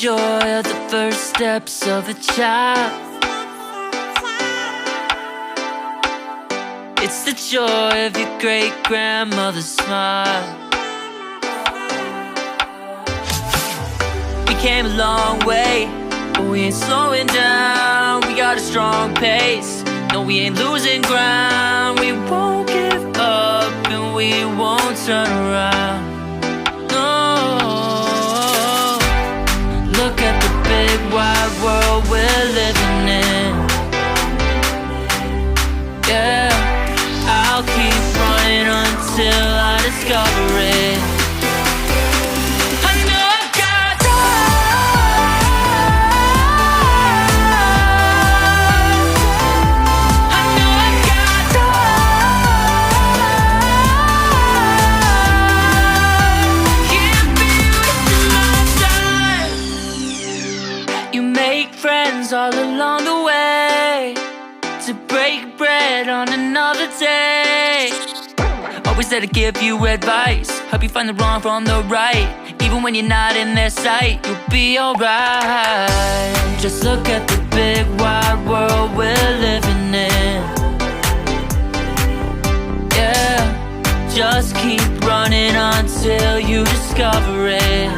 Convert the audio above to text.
joy of the first steps of a child. It's the joy of your great-grandmother's smile. We came a long way, but we ain't slowing down. We got a strong pace, no, we ain't losing ground. We won't give up and we won't turn around. No, look at the big wide world we're living in. Yeah, I'll keep running until I discover it. I know I've got I know I've got can't be wasting my time. You make friends all along the way, to break bread on another day. Always there to give you advice, help you find the wrong from the right. Even when you're not in their sight, you'll be alright. Just look at the big wide world we're living in. Yeah, just keep running until you discover it.